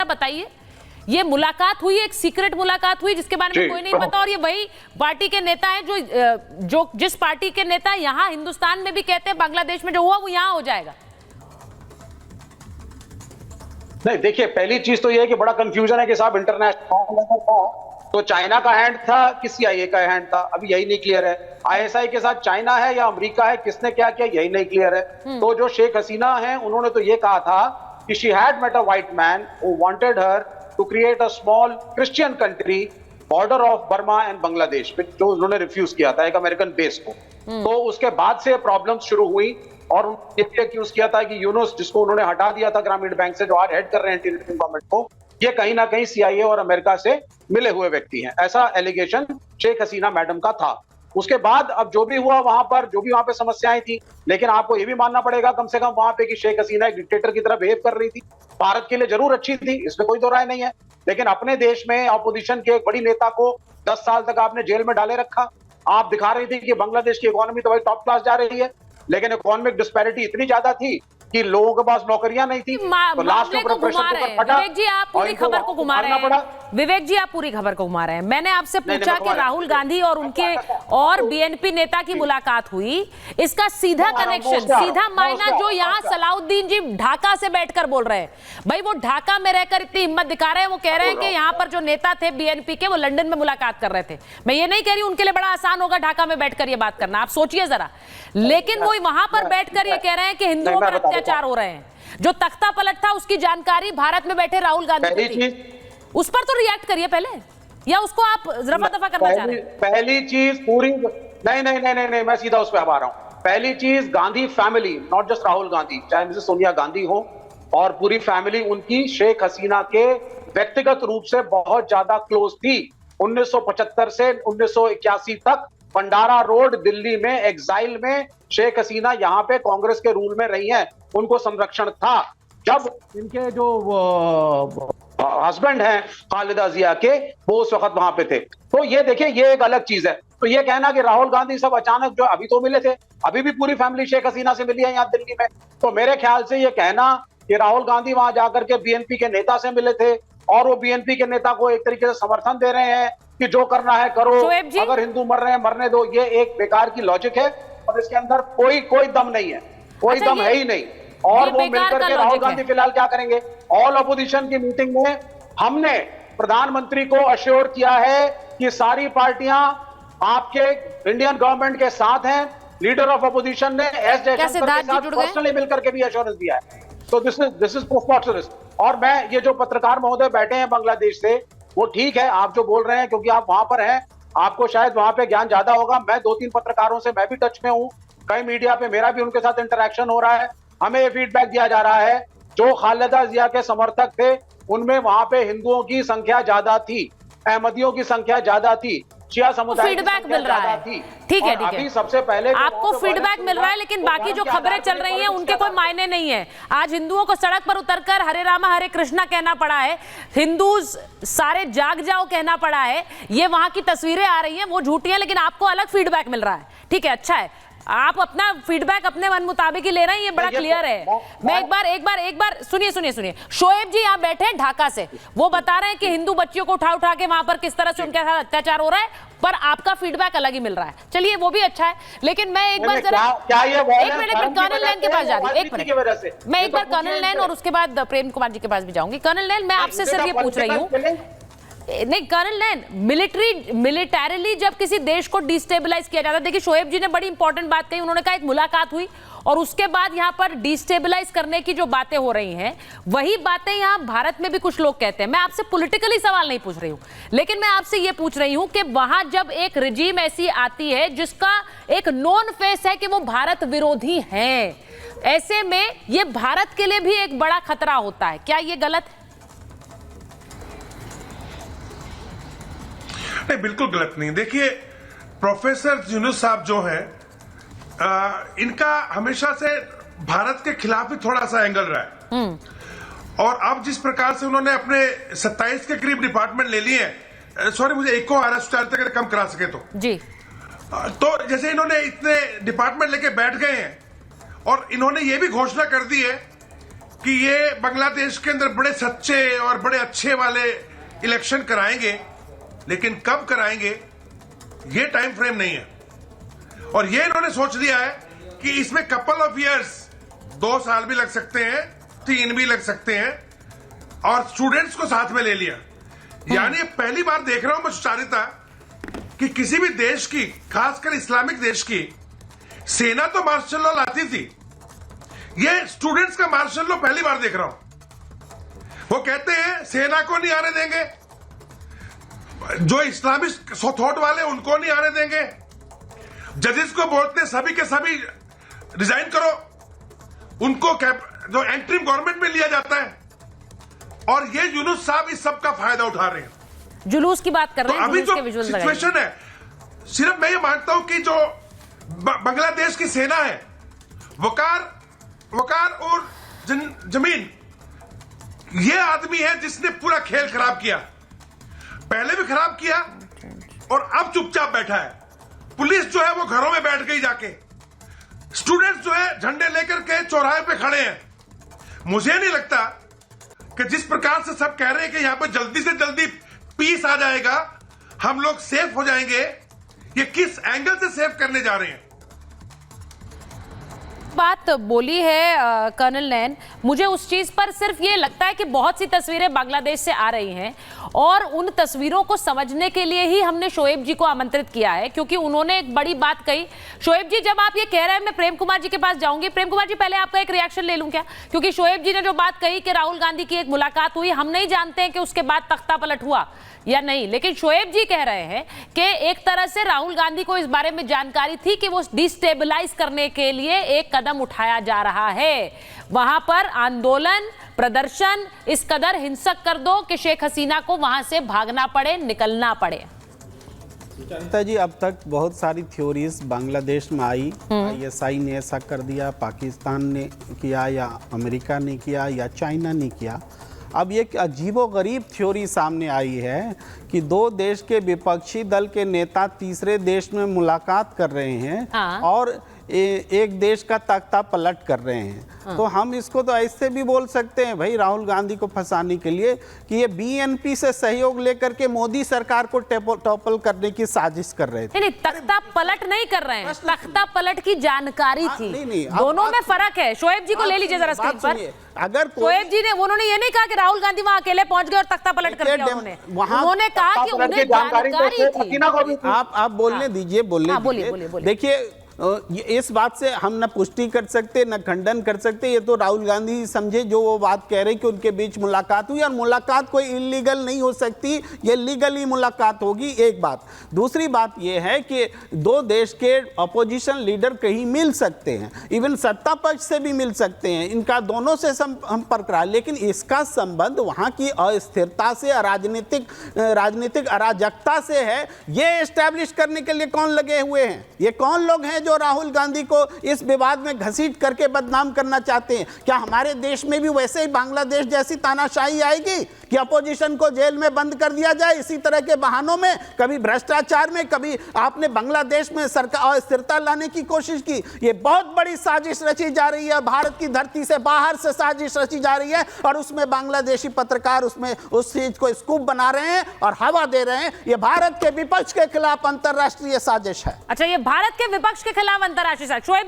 बताइए, ये मुलाकात हुई, एक सीक्रेट मुलाकात हुई जिसके बारे में कोई नहीं पता, और ये वही पार्टी के नेता हैं जो जिस पार्टी के नेता यहाँ हिंदुस्तान में भी कहते हैं बांग्लादेश में जो हुआ वो यहाँ हो जाएगा। नहीं, देखिए, पहली चीज तो ये है कि बड़ा कंफ्यूजन है कि साहब इंटरनेशनल तो चाइना का हैंड था कि सीआईए का हैंड था, अभी यही नहीं क्लियर है। आईएसआई के साथ चाइना है या अमेरिका है, किसने क्या किया यही नहीं क्लियर है। तो जो शेख हसीना है उन्होंने तो ये कहा था कि she had met a white man who wanted her to create a small Christian country border of Burma and Bangladesh, जो उन्होंने रिफ्यूज किया था एक अमेरिकन बेस को। तो उसके बाद से प्रॉब्लम्स शुरू हुई और उन्होंने ये एक्यूज किया था कि यूनुस, जिसको उन्होंने हटा दिया था ग्रामीण बैंक से, जो आज हेड कर रहे हैं टेरिटरी गवर्नमेंट को, ये कहीं ना कहीं सीआईए और अमेरिका से मिले हुए व्यक्ति हैं, ऐसा एलिगेशन शेख हसीना मैडम का था। उसके बाद अब जो भी हुआ वहां पर, जो भी वहां पे समस्याएं थी, लेकिन आपको ये भी मानना पड़ेगा कम से कम वहां पे कि शेख हसीना एक डिक्टेटर की तरह बिहेव कर रही थी। भारत के लिए जरूर अच्छी थी, इसमें कोई दो राय नहीं है, लेकिन अपने देश में अपोजिशन के एक बड़ी नेता को 10 साल तक आपने जेल में डाले रखा। आप दिखा रही थी कि बांग्लादेश की इकोनॉमी तो भाई टॉप क्लास जा रही है, लेकिन इकोनॉमिक डिस्पैरिटी इतनी ज्यादा थी कि लोगों के पास नौकरियां नहीं थी। तो लास्ट में विवेक जी आप पूरी खबर को घुमा रहे हैं। विवेक जी आप पूरी खबर को घुमा रहे हैं। मैंने आपसे पूछा कि राहुल गांधी और उनके और बीएनपी नेता की मुलाकात हुई, इसका सीधा कनेक्शन, सीधा मायना जो यहाँ सलाउद्दीन जी ढाका से बैठकर बोल रहे हैं। भाई वो ढाका में रहकर इतनी हिम्मत दिखा रहे हैं, वो कह रहे हैं कि यहाँ पर जो नेता थे बीएनपी के वो लंदन में मुलाकात कर रहे थे। मैं ये नहीं कह रही उनके लिए बड़ा आसान होगा ढाका में बैठकर ये बात करना, आप सोचिए जरा, लेकिन वो वहां पर बैठकर ये कह रहे हैं कि हिंदुओं पर अत्याचार हो रहे हैं। जो तख्ता पलट था उसकी जानकारी भारत में बैठे राहुल गांधी को थी, उस पर तो रिएक्ट करिए पहले, या उसको आप रफा दफा करना चाह रहे हैं? पहली चीज पूरी नहीं, मैं सीधा उस पर आ रहा हूं। पहली चीज, Gandhi family, not just Rahul Gandhi, चाहे मिसेस सोनिया गांधी हो और पूरी फैमिली उनकी शेख हसीना के व्यक्तिगत रूप से बहुत ज्यादा क्लोज थी। 1975 से 1981 तक पंडारा रोड दिल्ली में एग्जाइल में शेख हसीना यहाँ पे कांग्रेस के रूल में रही हैं, उनको संरक्षण था। जब इनके जो हस्बैंड हैं खालिदा जिया के, वो उस वक्त वहां पे थे। तो ये देखिए, ये एक अलग चीज है। तो ये कहना कि राहुल गांधी सब अचानक जो अभी तो मिले थे, अभी भी पूरी फैमिली शेख हसीना से मिली है यहाँ दिल्ली में, तो मेरे ख्याल से ये कहना कि राहुल गांधी वहां जाकर के बीएनपी के नेता से मिले थे और वो बीएनपी के नेता को एक तरीके से समर्थन दे रहे हैं कि जो करना है करो, अगर हिंदू मर रहे हैं मरने दो, ये एक बेकार की लॉजिक है और इसके अंदर कोई दम नहीं है, कोई दम है ही नहीं। और वो मिलकर के राहुल गांधी फिलहाल क्या करेंगे? ऑल अपोजिशन की मीटिंग में हमने प्रधानमंत्री को अश्योर किया है कि सारी पार्टियां आपके इंडियन गवर्नमेंट के साथ हैं। लीडर ऑफ अपोजिशन ने एस जयशंकर के साथ पर्सनली मिलकर के भी अश्योरेंस दिया है। तो दिस इज प्रोफॉक्सरस। और मैं, ये जो पत्रकार महोदय बैठे हैं बांग्लादेश से, वो ठीक है आप जो बोल रहे हैं, क्योंकि आप वहां पर हैं, आपको शायद वहां पे ज्ञान ज्यादा होगा। मैं 2-3 पत्रकारों से मैं भी टच में हूं, कई मीडिया पे मेरा भी उनके साथ इंटरेक्शन हो रहा है। हमें ये फीडबैक दिया जा रहा है जो खालिदा जिया के समर्थक थे उनमें वहां पे हिंदुओं की संख्या ज्यादा थी, अहमदियों की संख्या ज्यादा थी, शिया समुदाय फीडबैक मिल रहा है। ठीक है, अभी सबसे पहले आपको फीडबैक मिल रहा है, लेकिन बाकी जो खबरें चल रही हैं उनके कोई मायने नहीं है। आज हिंदुओं को सड़क पर उतरकर हरे रामा हरे कृष्णा कहना पड़ा है, हिंदू सारे जाग जाओ कहना पड़ा है, ये वहां की तस्वीरें आ रही हैं, वो झूठी हैं, लेकिन आपको अलग फीडबैक मिल रहा है। ठीक है, अच्छा है, आप अपना फीडबैक अपने मन मुताबिक ही ले रहे हैं, ये बड़ा क्लियर है। मैं एक बार सुनिए शोएब जी यहाँ बैठे हैं ढाका से, वो बता रहे हैं कि हिंदू बच्चियों को उठा के वहां पर किस तरह से उनके साथ अत्याचार हो रहा है, पर आपका फीडबैक अलग ही मिल रहा है। चलिए वो भी अच्छा है, लेकिन मैं एक बार जरा एक मिनट कर्नल नैन के पास जा रही हूँ, एक मिनट मैं एक बार कर्नल नैन और उसके बाद प्रेम कुमार जी के पास भी जाऊंगी। कर्नल नैन, मैं आपसे सिर्फ ये पूछ रही हूँ, नहीं कर्नल नैन, मिलिटरीली जब किसी देश को डिस्टेबलाइज किया जाता है, देखिए शोएब जी ने बड़ी इंपॉर्टेंट बात कही, उन्होंने कहा एक मुलाकात हुई और उसके बाद यहाँ पर डिस्टेबलाइज करने की जो बातें हो रही हैं, वही बातें यहाँ भारत में भी कुछ लोग कहते हैं। मैं आपसे पॉलिटिकली सवाल नहीं पूछ रही हूँ, लेकिन मैं आपसे ये पूछ रही हूँ कि वहां जब एक रिजीम ऐसी आती है जिसका एक नॉन फेस है कि वो भारत विरोधी है, ऐसे में ये भारत के लिए भी एक बड़ा खतरा होता है, क्या ये गलत है? नहीं, बिल्कुल गलत नहीं। देखिए, प्रोफेसर यूनुस साहब जो हैं, इनका हमेशा से भारत के खिलाफ ही थोड़ा सा एंगल रहा है, और अब जिस प्रकार से उन्होंने अपने 27 के करीब डिपार्टमेंट ले लिए हैं, सॉरी मुझे एक को आ रहा है, अगर कम करा सके तो जी, तो जैसे इन्होंने इतने डिपार्टमेंट लेके बैठ गए हैं और इन्होंने ये भी घोषणा कर दी है कि ये बांग्लादेश के अंदर बड़े सच्चे और बड़े अच्छे वाले इलेक्शन कराएंगे, लेकिन कब कराएंगे ये टाइम फ्रेम नहीं है। और ये इन्होंने सोच लिया है कि इसमें कपल ऑफ इयर्स, 2 साल भी लग सकते हैं, 3 भी लग सकते हैं, और स्टूडेंट्स को साथ में ले लिया। यानी पहली बार देख रहा हूं मैं सुचारिता कि किसी भी देश की, खासकर इस्लामिक देश की सेना तो मार्शल लॉ लाती थी, ये स्टूडेंट्स का मार्शल लॉ पहली बार देख रहा हूं। वो कहते हैं सेना को नहीं आने देंगे, जो इस्लामिक थॉट वाले उनको नहीं आने देंगे, जजेस को बोलते सभी के सभी रिजाइन करो, उनको जो एंट्रीम गवर्नमेंट में लिया जाता है, और ये यूनुस साहब इस सब का फायदा उठा रहे हैं। जुलूस की बात कर रहे हैं, तो अभी जुलूस के जो विजुअल सिचुएशन है, सिर्फ मैं ये मानता हूं कि जो बांग्लादेश की सेना है, वकार और जमीन, ये आदमी है जिसने पूरा खेल खराब किया, पहले भी खराब किया और अब चुपचाप बैठा है। पुलिस जो है वो घरों में बैठ गई जाके, स्टूडेंट्स जो है झंडे लेकर के चौराहे पे खड़े हैं। मुझे नहीं लगता कि जिस प्रकार से सब कह रहे हैं कि यहां पर जल्दी से जल्दी पीस आ जाएगा, हम लोग सेफ हो जाएंगे, ये किस एंगल से सेफ करने जा रहे हैं। बात बोली है कर्नल नैन, मुझे उस चीज पर सिर्फ ये लगता है कि बहुत सी तस्वीरें बांग्लादेश से आ रही हैं, और उन तस्वीरों को समझने के लिए ही हमने शोएब जी को आमंत्रित किया है, क्योंकि उन्होंने एक बड़ी बात कही। शोएब जी, जब आप ये कह रहे हैं, मैं प्रेम कुमार जी के पास जाऊंगी। प्रेम कुमार जी, पहले आपका एक रिएक्शन ले लूं क्या, क्योंकि शोएब जी ने जो बात कही कि राहुल गांधी की एक मुलाकात हुई, हम नहीं जानते हैं कि उसके बाद तख्ता पलट हुआ या नहीं, लेकिन शोएब जी कह रहे हैं कि एक तरह से राहुल गांधी को इस बारे में जानकारी थी कि वो डिस्टेबलाइज करने के लिए एक कदम उठाया जा रहा है, वहां पर आंदोलन प्रदर्शन इस कदर हिंसक कर दो कि शेख हसीना को वहां से भागना पड़े, निकलना पड़े। सुचारिता जी, अब तक बहुत सारी थ्योरीज बांग्लादेश में आई, ISI ने ऐसा कर दिया, पाकिस्तान ने किया, या अमेरिका ने किया, या चाइना ने किया। अब एक अजीबोगरीब थ्योरी सामने आई है कि 2 देश के विपक्षी दल के नेता तीसरे देश में मुलाकात कर रहे हैं और एक देश का तख्ता पलट कर रहे हैं। तो हम इसको तो ऐसे भी बोल सकते हैं भाई, राहुल गांधी को फंसाने के लिए, कि ये BNP से सहयोग लेकर के मोदी सरकार को टॉपल करने की साजिश कर रहे थे। नहीं, तख्ता पलट नहीं कर रहे हैं, तख्ता पलट की जानकारी थी। नहीं, दोनों में फर्क है। शोएब जी को ले लीजिए जरा स्क्रीन पर। अगर शोएब जी ने, उन्होंने ये नहीं कहा कि राहुल गांधी वहां अकेले पहुंच गए और तख्ता पलट कर दिया। उन्होंने कहा कि उन्हें जानकारी थी। आप बोलने दीजिए, बोलने देखिए, इस बात से हम न पुष्टि कर सकते न खंडन कर सकते। ये तो राहुल गांधी समझे जो वो बात कह रहे कि उनके बीच मुलाकात हुई, और मुलाकात कोई इलीगल नहीं हो सकती, ये लीगली मुलाकात होगी, एक बात। दूसरी बात ये है कि 2 देश के अपोजिशन लीडर कहीं मिल सकते हैं, इवन सत्ता पक्ष से भी मिल सकते हैं, इनका दोनों से संपर्क रहा, लेकिन इसका संबंध वहाँ की अस्थिरता से, राजनीतिक अराजकता से है। ये एस्टैब्लिश करने के लिए कौन लगे हुए हैं? ये कौन लोग हैं जो राहुल गांधी को इस विवाद में घसीट करके बदनाम करना चाहते हैं? क्या हमारे देश में भी वैसे ही बांग्लादेश जैसी तानाशाही आएगी कि अपोजिशन को जेल में बंद कर दिया जाए इसी तरह के बहानों में? कभी भ्रष्टाचार में, कभी आपने बांग्लादेश में सरकार अस्थिरता लाने की कोशिश की। ये बहुत बड़ी साजिश रची जा रही है, भारत की धरती से बाहर से साजिश रची जा रही है, और उसमें बांग्लादेशी पत्रकार उसमें उस चीज को स्कूप बना रहे हैं और हवा दे रहे हैं। ये भारत के विपक्ष के खिलाफ अंतरराष्ट्रीय साजिश है। अच्छा, ये भारत के विपक्ष के खिलाफ अंतरराष्ट्रीय साजिश। शोएब